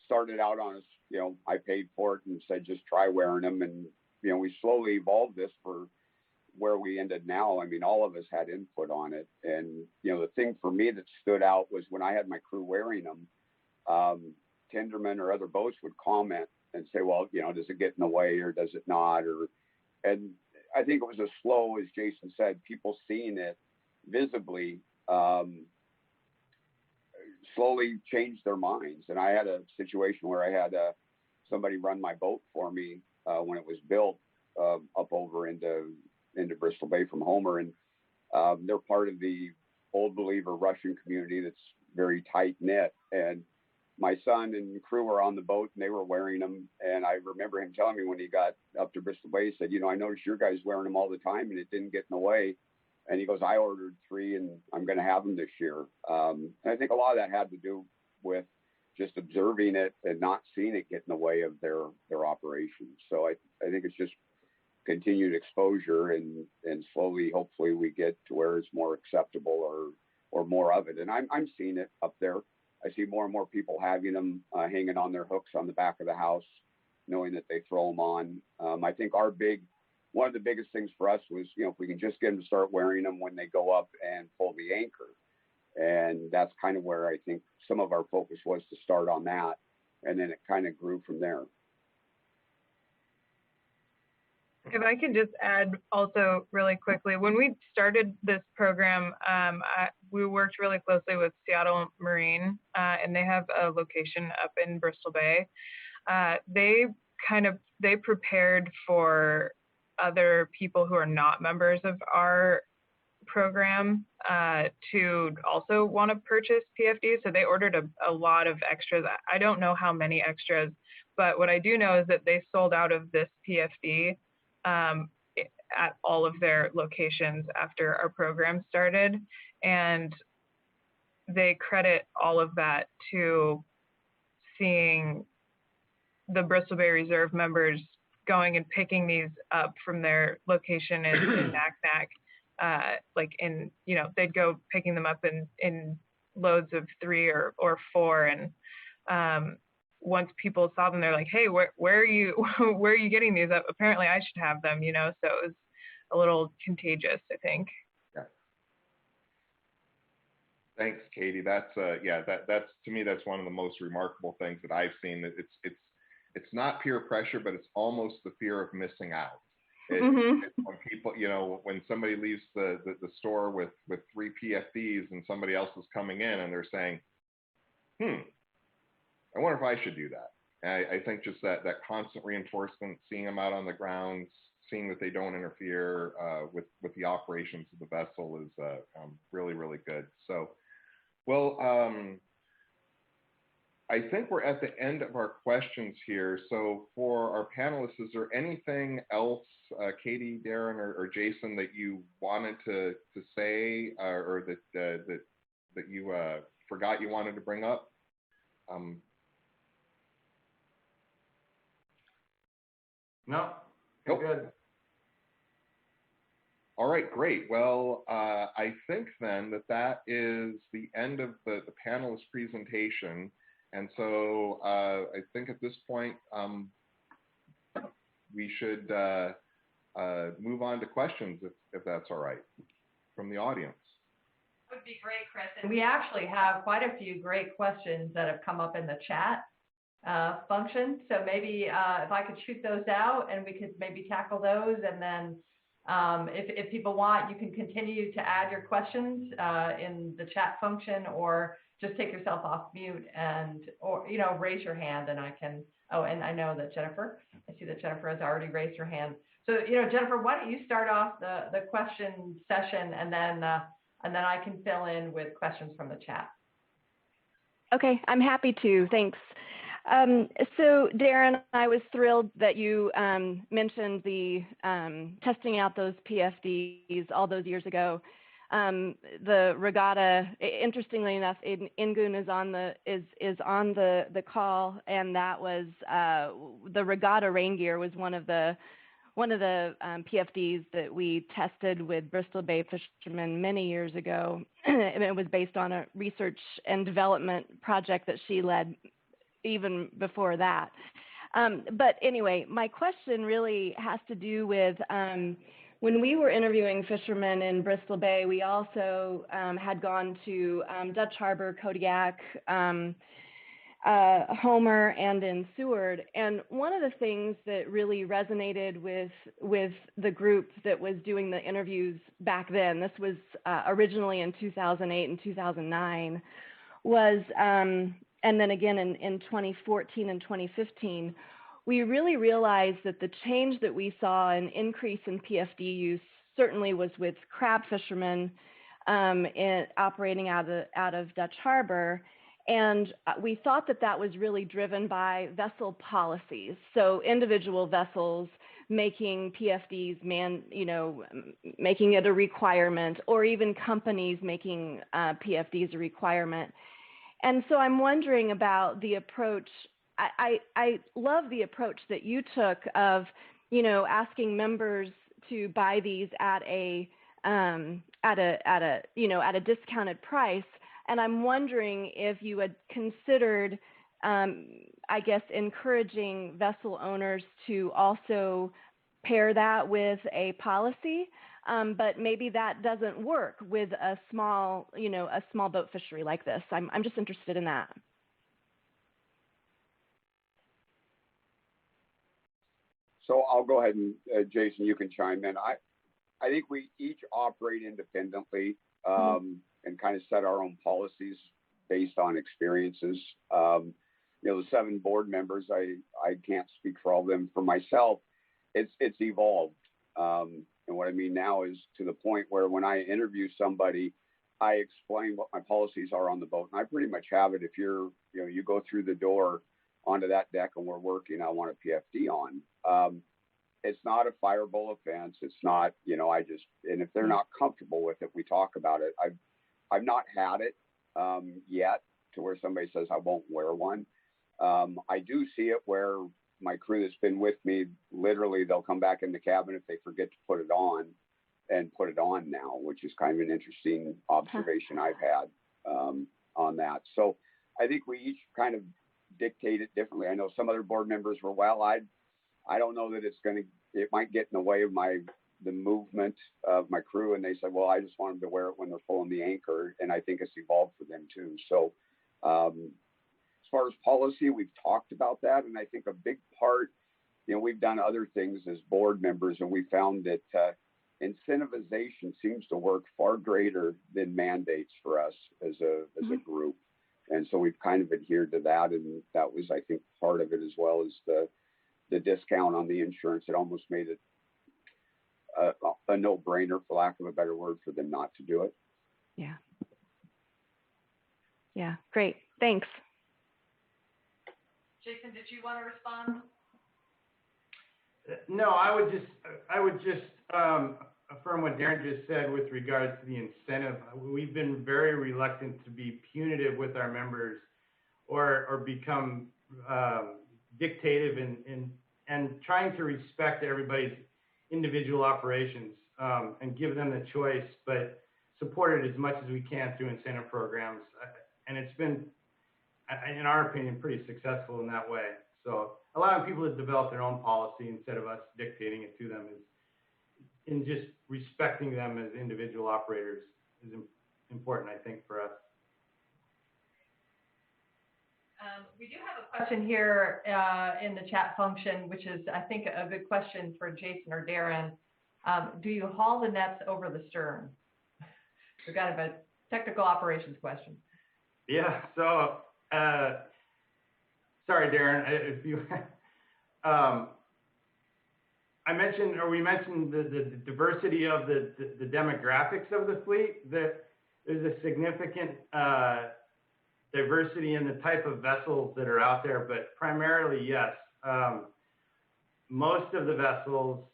started out on, you know, I paid for it and said, just try wearing them. And, you know, we slowly evolved this for where we ended now. I mean, all of us had input on it. And, you know, the thing for me that stood out was when I had my crew wearing them, tendermen or other boats would comment and say, well, you know, does it get in the way or does it not? And I think it was a slow, as Jason said, people seeing it visibly, slowly changed their minds. And I had a situation where I had somebody run my boat for me when it was built up over into Bristol Bay from Homer. And they're part of the Old Believer Russian community that's very tight knit. And my son and crew were on the boat and they were wearing them. And I remember him telling me when he got up to Bristol Bay, he said, you know, I noticed your guys wearing them all the time and it didn't get in the way. And he goes, I ordered 3 and I'm going to have them this year. And I think a lot of that had to do with just observing it and not seeing it get in the way of their operations. So I think it's just continued exposure and slowly, hopefully we get to where it's more acceptable or more of it. And I'm seeing it up there. I see more and more people having them hanging on their hooks on the back of the house, knowing that they throw them on. I think one of the biggest things for us was, you know, if we can just get them to start wearing them when they go up and pull the anchor. And that's kind of where I think some of our focus was to start on that. And then it kind of grew from there. If I can just add also really quickly, when we started this program, we worked really closely with Seattle Marine, and they have a location up in Bristol Bay. They prepared for other people who are not members of our program to also want to purchase PFDs. So they ordered a lot of extras. I don't know how many extras, but what I do know is that they sold out of this PFD at all of their locations after our program started. And they credit all of that to seeing the Bristol Bay Reserve members going and picking these up from their location in Naknek. They'd go picking them up in loads of 3 or 4. And once people saw them, they're like, hey, where are you getting these? Apparently I should have them, you know? So it was a little contagious, I think. Yeah. Thanks, Katie. That's that's to me, that's one of the most remarkable things that I've seen. That it's not peer pressure, but it's almost the fear of missing out. It's when people, you know, when somebody leaves the store with 3 PFDs and somebody else is coming in and they're saying, I wonder if I should do that. And I think just that constant reinforcement, seeing them out on the ground, seeing that they don't interfere with the operations of the vessel is really, really good. So, well, I think we're at the end of our questions here. So for our panelists, is there anything else, Katie, Darren, or Jason, that you wanted to say or that you forgot you wanted to bring up? No, nope. Good. All right, great. Well, I think then that is the end of the panelist presentation. And so I think at this point, we should move on to questions, if that's all right, from the audience. That would be great, Chris. And we actually have quite a few great questions that have come up in the chat function. So maybe if I could shoot those out and we could maybe tackle those. And then if people want, you can continue to add your questions in the chat function, or just take yourself off mute or raise your hand and I can, and I know that I see that Jennifer has already raised her hand. So, Jennifer, why don't you start off the question session and then I can fill in with questions from the chat. Okay, I'm happy to, thanks. So Darren, I was thrilled that you mentioned the testing out those PFDs all those years ago. The regatta, interestingly enough, Ingun is on the call, and that was the regatta rain gear was one of the PFDs that we tested with Bristol Bay fishermen many years ago, and it was based on a research and development project that she led even before that. But anyway, my question really has to do with when we were interviewing fishermen in Bristol Bay, we also had gone to Dutch Harbor, Kodiak, Homer, and in Seward. And one of the things that really resonated with the group that was doing the interviews back then, this was originally in 2008 and 2009, was, and then again in 2014 and 2015, we really realized that the change that we saw an increase in PFD use certainly was with crab fishermen operating out of Dutch Harbor. And we thought that that was really driven by vessel policies. So individual vessels making PFDs, making it a requirement, or even companies making PFDs a requirement. And so I'm wondering about the approach. I love the approach that you took of, asking members to buy these at a discounted price. And I'm wondering if you had considered, encouraging vessel owners to also pair that with a policy, but maybe that doesn't work with a small boat fishery like this. I'm just interested in that. So I'll go ahead and Jason, you can chime in. I think we each operate independently and kind of set our own policies based on experiences. The 7 board members, I can't speak for all of them. For myself, it's evolved. And what I mean now is to the point where when I interview somebody, I explain what my policies are on the boat. And I pretty much have it. If you go through the door onto that deck and we're working, I want a PFD on. It's not a fireable offense. It's not, and if they're not comfortable with it, we talk about it. I've not had it yet to where somebody says I won't wear one. I do see it where my crew that's been with me, literally they'll come back in the cabin if they forget to put it on and put it on now, which is kind of an interesting observation I've had on that. So I think we each kind of dictate it differently. I know some other board members were, I don't know that it might get in the way of the movement of my crew. And they said, well, I just want them to wear it when they're pulling the anchor. And I think it's evolved for them too. So as far as policy, we've talked about that. And I think a big part, we've done other things as board members, and we found that incentivization seems to work far greater than mandates for us as a group. And so we've kind of adhered to that. And that was, I think, part of it, as well as the discount on the insurance. It almost made it a no-brainer, for lack of a better word, for them not to do it. Yeah. Yeah, great. Thanks. Jason, did you want to respond? No, I would just affirm what Darren just said with regards to the incentive. We've been very reluctant to be punitive with our members or become dictative and trying to respect everybody's individual operations and give them the choice, but support it as much as we can through incentive programs. And it's been, in our opinion, pretty successful in that way. So allowing people to develop their own policy instead of us dictating it to them in just respecting them as individual operators is important, I think, for us. We do have a question here in the chat function, which is, I think, a good question for Jason or Darren. Do you haul the nets over the stern? We've got a technical operations question. Yeah, so sorry, Darren, if you, we mentioned the diversity of the demographics of the fleet. There's a significant diversity in the type of vessels that are out there, but primarily, yes. Most of the vessels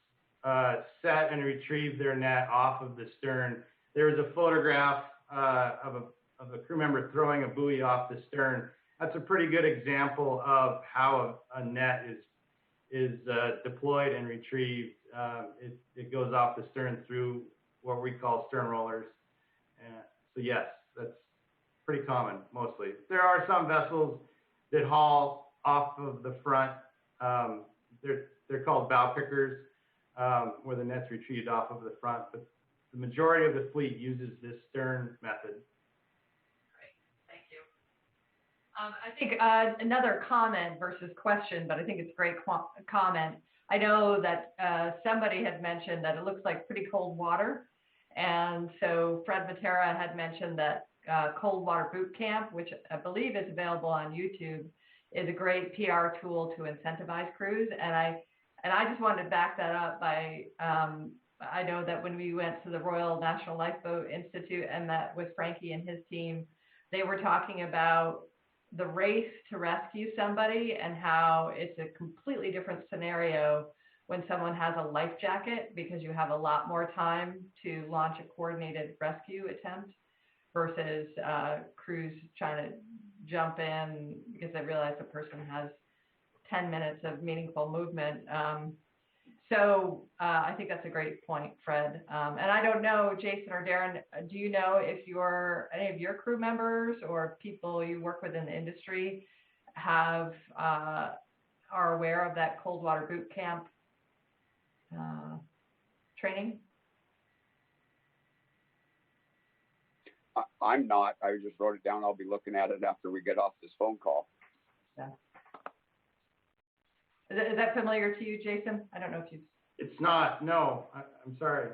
set and retrieve their net off of the stern. There was a photograph of a crew member throwing a buoy off the stern. That's a pretty good example of how a net is deployed and retrieved. It goes off the stern through what we call stern rollers. So yes, that's pretty common mostly. There are some vessels that haul off of the front. They're called bow pickers, where the net's retrieved off of the front, but the majority of the fleet uses this stern method. I think another comment versus question, but I think it's a great comment. I know that somebody had mentioned that it looks like pretty cold water. And so Fred Matera had mentioned that Cold Water Boot Camp, which I believe is available on YouTube, is a great PR tool to incentivize crews. And I just wanted to back that up by, I know that when we went to the Royal National Lifeboat Institute and met with Frankie and his team, they were talking about the race to rescue somebody and how it's a completely different scenario when someone has a life jacket, because you have a lot more time to launch a coordinated rescue attempt versus crews trying to jump in because they realize the person has 10 minutes of meaningful movement. So I think that's a great point, Fred. And I don't know, Jason or Darren, do you know if any of your crew members or people you work with in the industry are aware of that cold water boot camp training? I'm not. I just wrote it down. I'll be looking at it after we get off this phone call. Yeah. Is that familiar to you, Jason? I don't know if you. It's not. No, I'm sorry.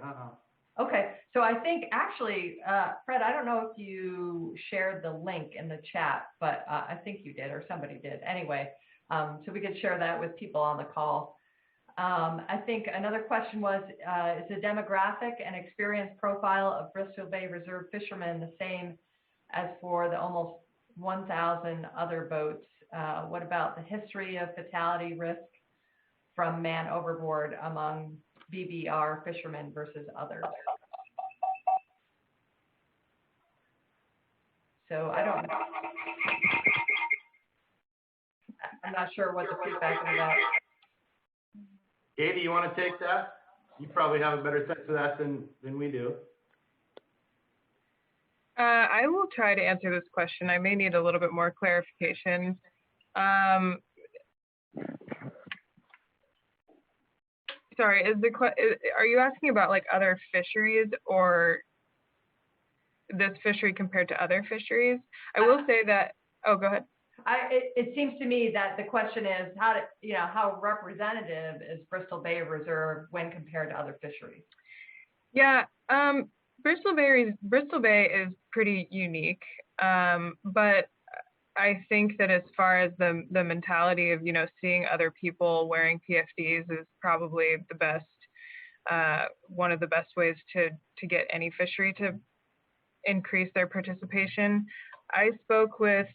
Okay, so I think actually, Fred, I don't know if you shared the link in the chat, but I think you did, or somebody did. Anyway, so we could share that with people on the call. I think another question was, is the demographic and experience profile of Bristol Bay Reserve fishermen the same as for the almost 1,000 other boats? What about the history of fatality risk from man overboard among BBR fishermen versus others? So I'm not sure what the feedback is about. Katie, you want to take that? You probably have a better sense of that than we do. I will try to answer this question. I may need a little bit more clarification. Sorry, are you asking about like other fisheries or this fishery compared to other fisheries? I will say that, oh, go ahead. It seems to me that the question is how representative is Bristol Bay Reserve when compared to other fisheries? Yeah, Bristol Bay is pretty unique, but I think that as far as the mentality of seeing other people wearing PFDs is probably the best, one of the best ways to get any fishery to increase their participation. I spoke with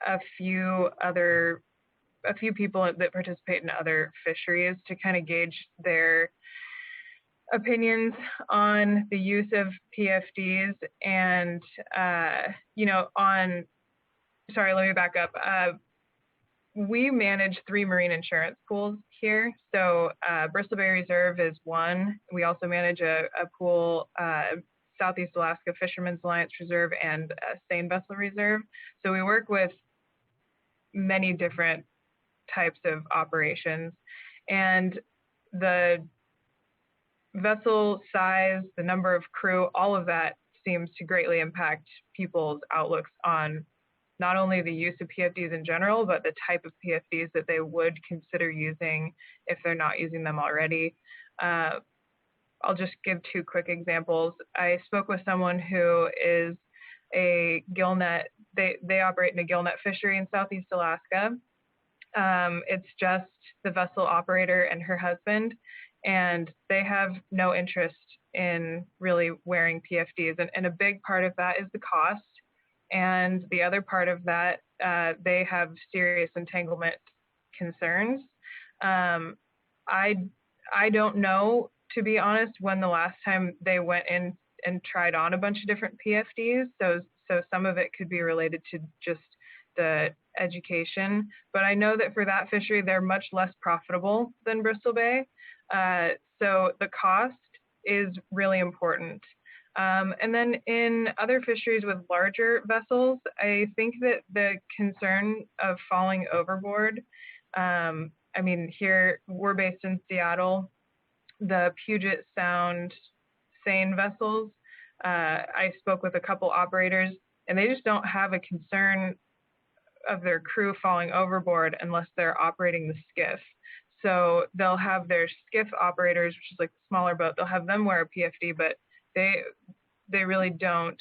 a few people that participate in other fisheries to kind of gauge their opinions on the use of PFDs and sorry, let me back up. We manage 3 marine insurance pools here. So Bristol Bay Reserve is one. We also manage a pool, Southeast Alaska Fishermen's Alliance Reserve and Seine Vessel Reserve. So we work with many different types of operations, and the vessel size, the number of crew, all of that seems to greatly impact people's outlooks on not only the use of PFDs in general, but the type of PFDs that they would consider using if they're not using them already. I'll just give 2 quick examples. I spoke with someone who is a gillnet. They operate in a gillnet fishery in Southeast Alaska. It's just the vessel operator and her husband, and they have no interest in really wearing PFDs. And a big part of that is the cost. And the other part of that, they have serious entanglement concerns. I don't know, to be honest, when the last time they went in and tried on a bunch of different PFDs. So some of it could be related to just the education. But I know that for that fishery, they're much less profitable than Bristol Bay. So the cost is really important. And then in other fisheries with larger vessels, I think that the concern of falling overboard, here we're based in Seattle, the Puget Sound Seine vessels, I spoke with a couple operators, and they just don't have a concern of their crew falling overboard unless they're operating the skiff. So they'll have their skiff operators, which is like the smaller boat, they'll have them wear a PFD, but they really don't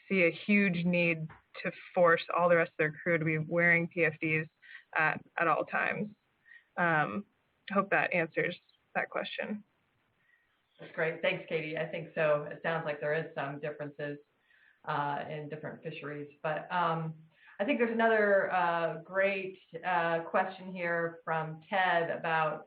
see a huge need to force all the rest of their crew to be wearing PFDs at all times. Hope that answers that question. That's great. Thanks, Katie. I think so. It sounds like there is some differences. in different fisheries. But I think there's another great question here from Ted about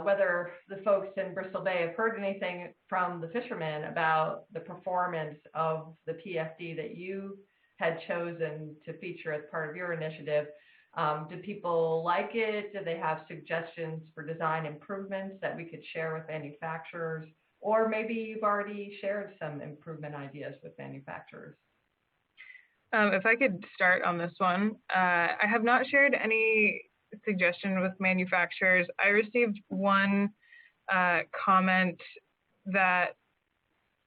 whether the folks in Bristol Bay have heard anything from the fishermen about the performance of the PFD that you had chosen to feature as part of your initiative. Do people like it? Do they have suggestions for design improvements that we could share with manufacturers? Or maybe you've already shared some improvement ideas with manufacturers. If I could start on this one, I have not shared any suggestion with manufacturers. I received one comment that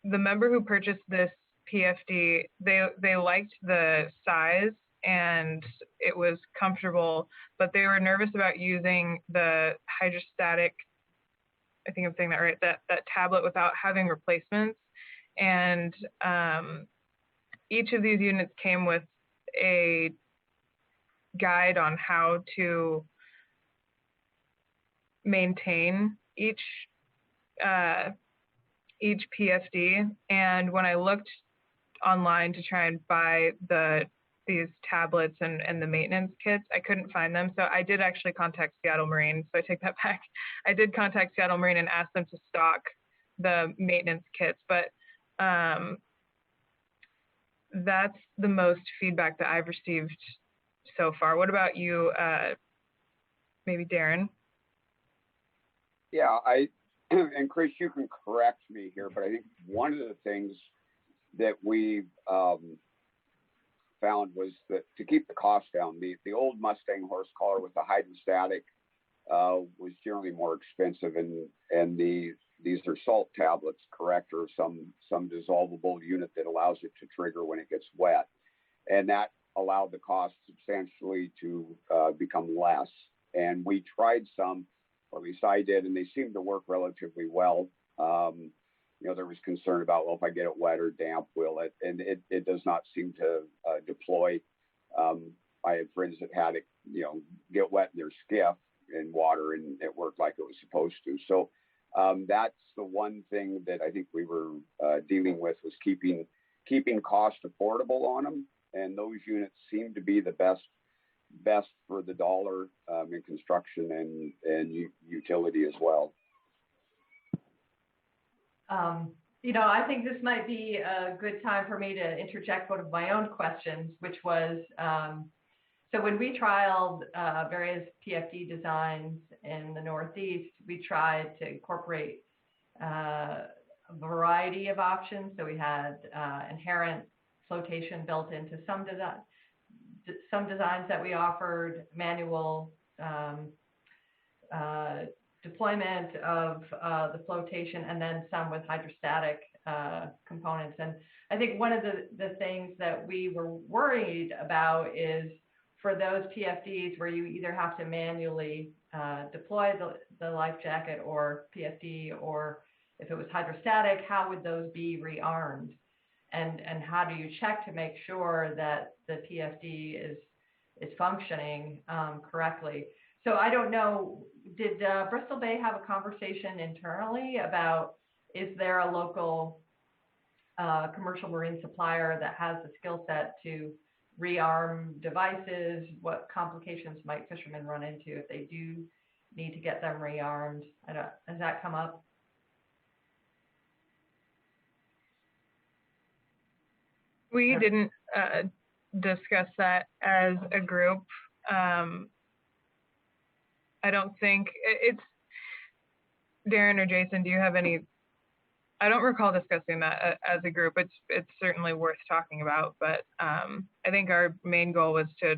the member who purchased this PFD, they liked the size and it was comfortable, but they were nervous about using the hydrostatic, I think I'm saying that right, that tablet without having replacements. And each of these units came with a guide on how to maintain each PFD. And when I looked online to try and buy these tablets and the maintenance kits, I couldn't find them. So I did actually contact Seattle Marine. So I take that back. I did contact Seattle Marine and ask them to stock the maintenance kits, but that's the most feedback that I've received so far. What about you, maybe Darren? Yeah, and Chris, you can correct me here, but I think one of the things that we found was that to keep the cost down, the old Mustang horse collar with the hydrostatic was generally more expensive, and these are salt tablets, correct, or some dissolvable unit that allows it to trigger when it gets wet, and that allowed the cost substantially to become less. And we tried some, or at least I did, and they seemed to work relatively well. There was concern about, well, if I get it wet or damp, will it? And it does not seem to deploy. I had friends that had it, get wet in their skiff in water, and it worked like it was supposed to. So that's the one thing that I think we were dealing with, was keeping cost affordable on them. And those units seem to be the best for the dollar in construction and utility as well. I think this might be a good time for me to interject one of my own questions, which was, so when we trialed various PFD designs in the Northeast, we tried to incorporate a variety of options. So we had inherent flotation built into some designs that we offered, manual deployment of the flotation, and then some with hydrostatic components. And I think one of the things that we were worried about is for those PFDs where you either have to manually deploy the life jacket or PFD, or if it was hydrostatic, how would those be rearmed? And how do you check to make sure that the PFD is functioning correctly? So I don't know, did Bristol Bay have a conversation internally about, is there a local commercial marine supplier that has the skill set to rearm devices? What complications might fishermen run into if they do need to get them rearmed? Has that come up? We didn't discuss that as a group. I don't think it's, Darren or Jason, do you have any? I don't recall discussing that as a group. It's certainly worth talking about, but I think our main goal was to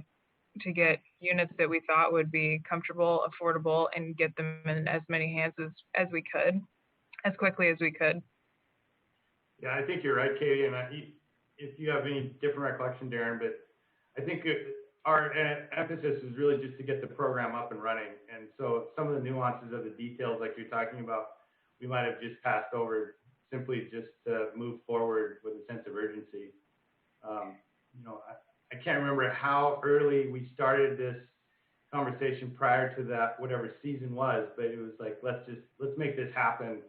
get units that we thought would be comfortable, affordable, and get them in as many hands as we could, as quickly as we could. Yeah, I think you're right, Katie, and if you have any different recollection, Darren, but I think our emphasis is really just to get the program up and running. And so some of the nuances of the details, like you're talking about, we might have just passed over simply just to move forward with a sense of urgency. I can't remember how early we started this conversation prior to that, whatever season was, but it was like, let's make this happen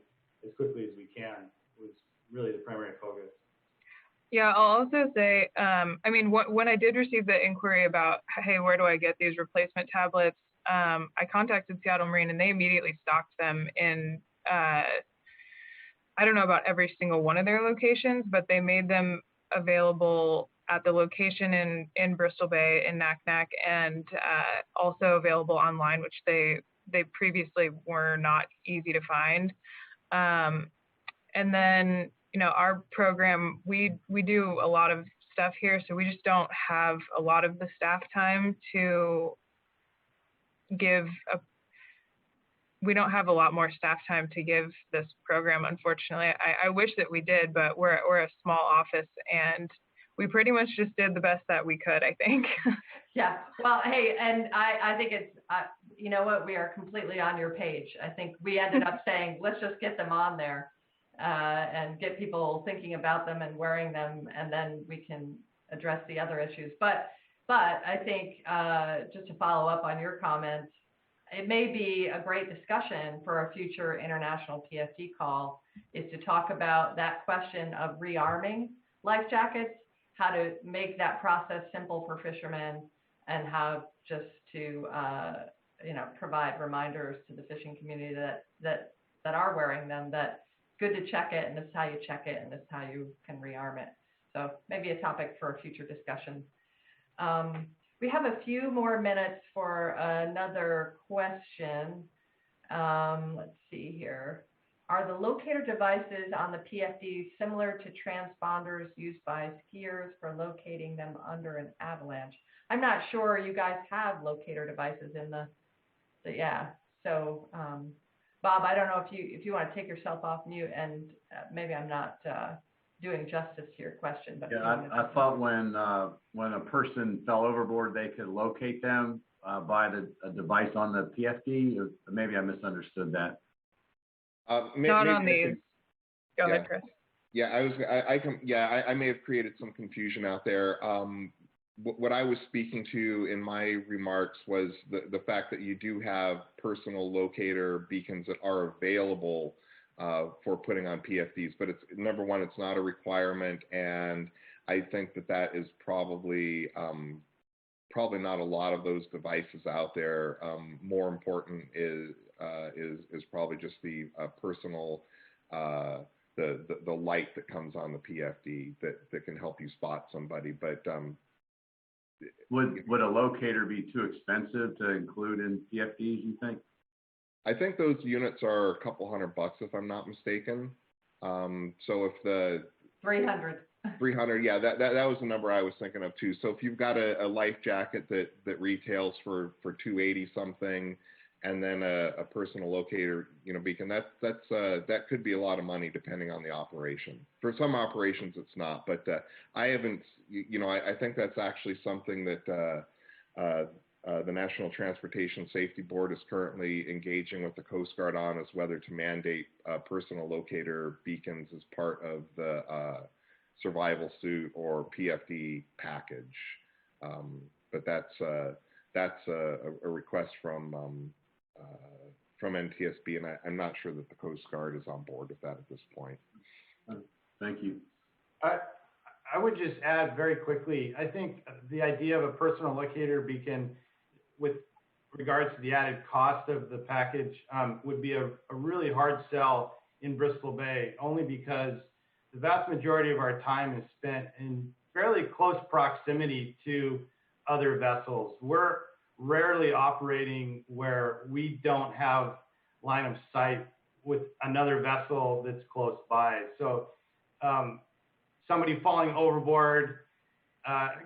as quickly as we can, was really the primary focus. Yeah, I'll also say, I mean, when I did receive the inquiry about, hey, where do I get these replacement tablets? I contacted Seattle Marine and they immediately stocked them in, I don't know about every single one of their locations, but they made them available at the location in Bristol Bay in Naknek, and also available online, which they previously were not easy to find. And then, you know, our program, we do a lot of stuff here, so we just don't have a lot of the staff time to give we don't have a lot more staff time to give this program, unfortunately. I wish that we did, but we're a small office and we pretty much just did the best that we could, I think. Yeah, well, hey, and I think it's, you know what, we are completely on your page. I think we ended up saying, let's just get them on there and get people thinking about them and wearing them, and then we can address the other issues. But I think just to follow up on your comments, it may be a great discussion for a future international PFD call is to talk about that question of rearming life jackets, how to make that process simple for fishermen, and how just to you know, provide reminders to the fishing community that are wearing them, that good to check it, and this is how you check it, and this is how you can rearm it. So maybe a topic for a future discussion. We have a few more minutes for another question. Let's see here. Are the locator devices on the PFD similar to transponders used by skiers for locating them under an avalanche? I'm not sure you guys have locator devices in the yeah. So Bob, I don't know if you want to take yourself off mute, and maybe I'm not doing justice to your question. But yeah, I thought when a person fell overboard, they could locate them by a device on the PFD. Or maybe I misunderstood that. Not on these. Go ahead, Chris. Yeah, I may have created some confusion out there. What I was speaking to in my remarks was the fact that you do have personal locator beacons that are available for putting on PFDs, but it's, number one, it's not a requirement, and I think that is probably not a lot of those devices out there. More important is probably just the personal the light that comes on the PFD that can help you spot somebody. But would a locator be too expensive to include in PFDs, you think? I think those units are a couple $100 if I'm not mistaken. So if the 300, yeah, that was the number I was thinking of too. So if you've got a life jacket that retails for $280 something, and then a personal locator, you know, beacon, that could be a lot of money depending on the operation. For some operations, it's not, but I haven't, you know, I think that's actually something that the National Transportation Safety Board is currently engaging with the Coast Guard on, is whether to mandate personal locator beacons as part of the survival suit or PFD package. But that's a request from NTSB, and I'm not sure that the Coast Guard is on board with that at this point. Thank you. I would just add very quickly, I think the idea of a personal locator beacon with regards to the added cost of the package would be a really hard sell in Bristol Bay, only because the vast majority of our time is spent in fairly close proximity to other vessels. We're rarely operating where we don't have line of sight with another vessel that's close by. So somebody falling overboard,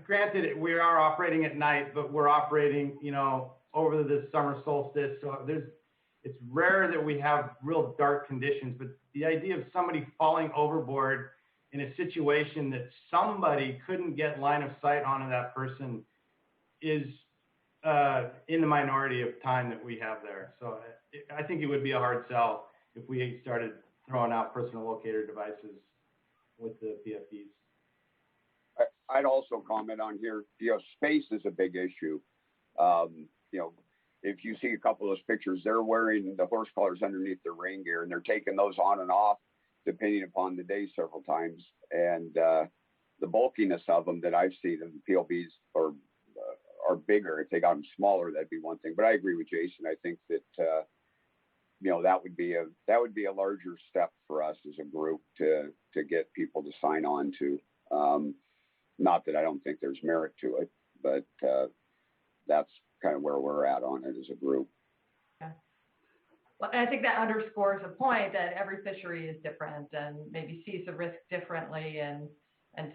granted we are operating at night, but we're operating, you know, over the summer solstice. So it's rare that we have real dark conditions, but the idea of somebody falling overboard in a situation that somebody couldn't get line of sight onto that person is in the minority of time that we have there. So I think it would be a hard sell if we started throwing out personal locator devices with the PFDs. I'd also comment on here, you know, space is a big issue. You know, if you see a couple of those pictures, they're wearing the horse collars underneath their rain gear, and they're taking those on and off depending upon the day several times. And the bulkiness of them that I've seen, and the PLBs are bigger. If they got them smaller, that'd be one thing. But I agree with Jason. I think that that would be a larger step for us as a group to get people to sign on to. Not that I don't think there's merit to it, but that's kind of where we're at on it as a group. Yeah. Well, and I think that underscores a point that every fishery is different and maybe sees the risk differently and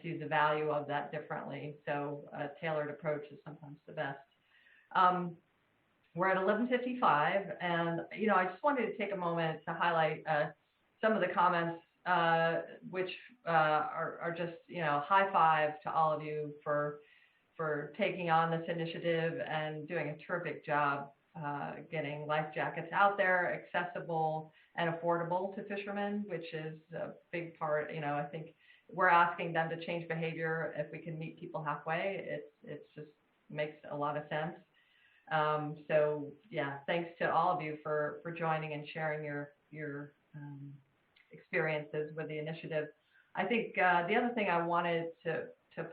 sees the value of that differently. So a tailored approach is sometimes the best. We're at 11:55, and I just wanted to take a moment to highlight some of the comments, which are just high five to all of you for taking on this initiative and doing a terrific job getting life jackets out there, accessible and affordable to fishermen, which is a big part. I think we're asking them to change behavior. If we can meet people halfway, it just makes a lot of sense. So yeah, thanks to all of you for joining and sharing your experiences with the initiative. I think the other thing I wanted to point